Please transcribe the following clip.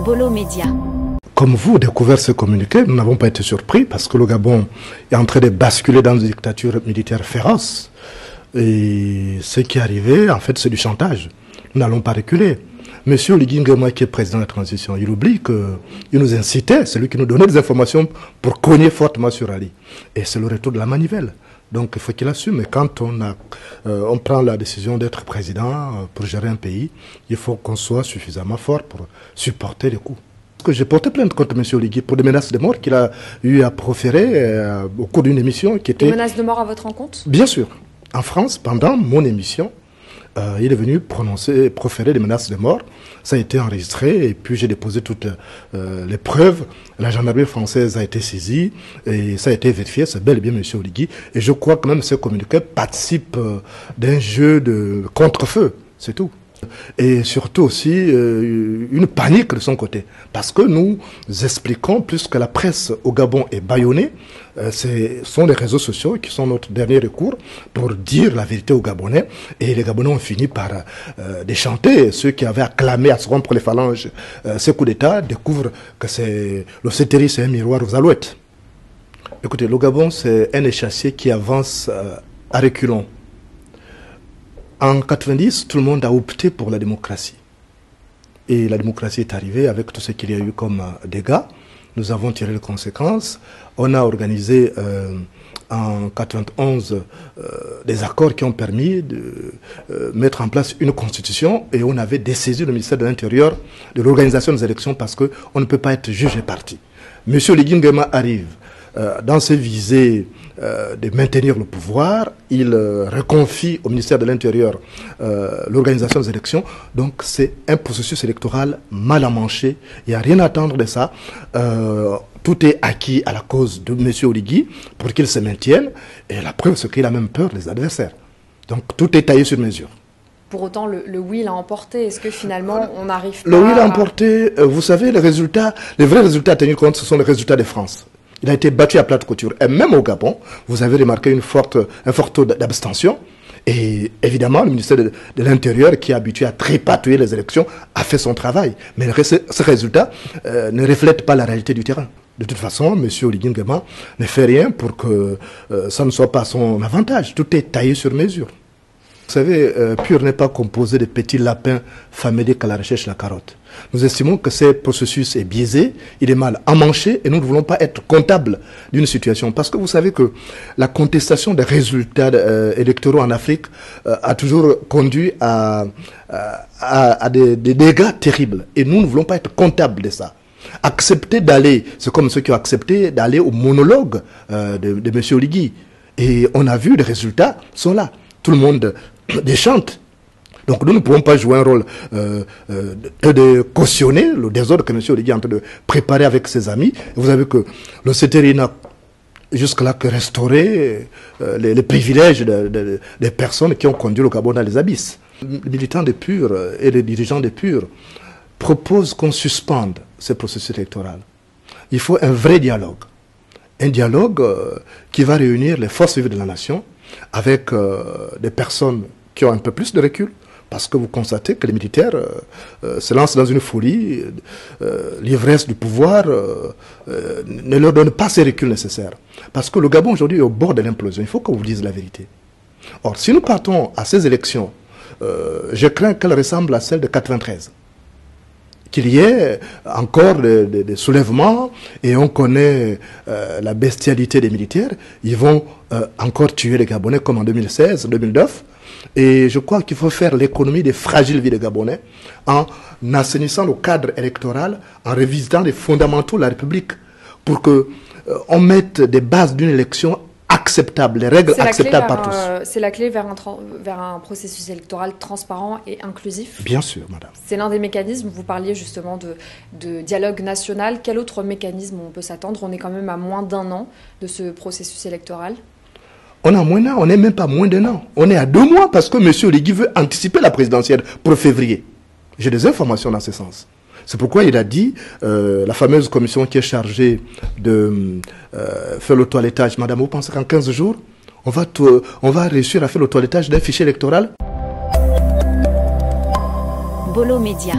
Bolo Média. Comme vous, découvert ce communiqué, nous n'avons pas été surpris parce que le Gabon est en train de basculer dans une dictature militaire féroce. Et ce qui est arrivé, en fait, c'est du chantage. Nous n'allons pas reculer. Monsieur Oligui Nguema, qui est président de la transition, il oublie qu'il nous incitait, c'est lui qui nous donnait des informations pour cogner fortement sur Ali. Et c'est le retour de la manivelle. Donc il faut qu'il assume. Et quand on prend la décision d'être président pour gérer un pays, il faut qu'on soit suffisamment fort pour supporter les coups. J'ai porté plainte contre M. Oligui pour des menaces de mort qu'il a eu à proférer au cours d'une émission qui était... Des menaces de mort à votre encontre? Bien sûr. En France, pendant mon émission, il est venu proférer des menaces de mort. Ça a été enregistré et puis j'ai déposé toutes les preuves. La gendarmerie française a été saisie et ça a été vérifié. C'est bel et bien M. Oligui. Et je crois que même ce communiqué participe d'un jeu de contre-feu. C'est tout. Et surtout aussi une panique de son côté. Parce que nous expliquons, plus que la presse au Gabon est bâillonnée, ce sont les réseaux sociaux qui sont notre dernier recours pour dire la vérité aux Gabonais. Et les Gabonais ont fini par déchanter. Ceux qui avaient acclamé à se rompre les phalanges ce coup d'État découvrent que le CETERI, c'est un miroir aux alouettes. Écoutez, le Gabon, c'est un échassier qui avance à reculons. En 90, tout le monde a opté pour la démocratie. Et la démocratie est arrivée avec tout ce qu'il y a eu comme dégâts. Nous avons tiré les conséquences. On a organisé en 91 des accords qui ont permis de mettre en place une constitution et on avait dessaisi le ministère de l'Intérieur de l'organisation des élections parce qu'on ne peut pas être juge et parti. M. Oligui Nguema arrive dans ses visées de maintenir le pouvoir, il reconfie au ministère de l'Intérieur l'organisation des élections. Donc c'est un processus électoral mal emmanché. Il n'y a rien à attendre de ça. Tout est acquis à la cause de M. Oligui pour qu'il se maintienne. Et la preuve, c'est qu'il a même peur des adversaires. Donc tout est taillé sur mesure. Pour autant, le oui l'a emporté. Est-ce que finalement, on n'arrive pas Le oui l'a emporté. Vous savez, les vrais résultats à tenir compte, ce sont les résultats de France. Il a été battu à plate couture. Et même au Gabon, vous avez remarqué un fort taux d'abstention. Et évidemment, le ministère de l'Intérieur, qui est habitué à trépatouiller les élections, a fait son travail. Mais ce résultat ne reflète pas la réalité du terrain. De toute façon, M. Oligui Nguema ne fait rien pour que ça ne soit pas son avantage. Tout est taillé sur mesure. Vous savez, PUR n'est pas composé de petits lapins faméliques à la recherche de la carotte. Nous estimons que ce processus est biaisé, il est mal emmanché et nous ne voulons pas être comptables d'une situation. Parce que vous savez que la contestation des résultats électoraux en Afrique a toujours conduit à des dégâts terribles. Et nous ne voulons pas être comptables de ça. Accepter d'aller, c'est comme ceux qui ont accepté d'aller au monologue de M. Oligui. Et on a vu, les résultats sont là. Tout le monde déchante. Donc nous ne pouvons pas jouer un rôle de cautionner le désordre que M. Oligui est en train de préparer avec ses amis. Vous savez que le CETERI n'a jusque-là que restauré les privilèges des personnes qui ont conduit le Gabon dans les abysses. Les militants de PUR et les dirigeants de PUR proposent qu'on suspende ce processus électoral. Il faut un vrai dialogue. Un dialogue qui va réunir les forces vives de la nation avec des personnes qui ont un peu plus de recul. Parce que vous constatez que les militaires se lancent dans une folie, l'ivresse du pouvoir ne leur donne pas ces reculs nécessaires. Parce que le Gabon aujourd'hui est au bord de l'implosion, il faut qu'on vous dise la vérité. Or, si nous partons à ces élections, je crains qu'elles ressemblent à celles de 93. Qu'il y ait encore des soulèvements et on connaît la bestialité des militaires, ils vont encore tuer les Gabonais comme en 2016, 2009. Et je crois qu'il faut faire l'économie des fragiles vies des Gabonais en assainissant le cadre électoral, en revisitant les fondamentaux de la République pour qu'on mette des bases d'une élection acceptable, les règles acceptables par tous. C'est la clé vers un processus électoral transparent et inclusif. Bien sûr, madame. C'est l'un des mécanismes. Vous parliez justement de dialogue national. Quel autre mécanisme on peut s'attendre? On est quand même à moins d'un an de ce processus électoral. On a moins d'un an, on n'est même pas moins d'un an. On est à 2 mois parce que M. Oligui veut anticiper la présidentielle pour février. J'ai des informations dans ce sens. C'est pourquoi il a dit, la fameuse commission qui est chargée de faire le toilettage. Madame, vous pensez qu'en 15 jours, on va réussir à faire le toilettage d'un fichier électoral? Bolo Média.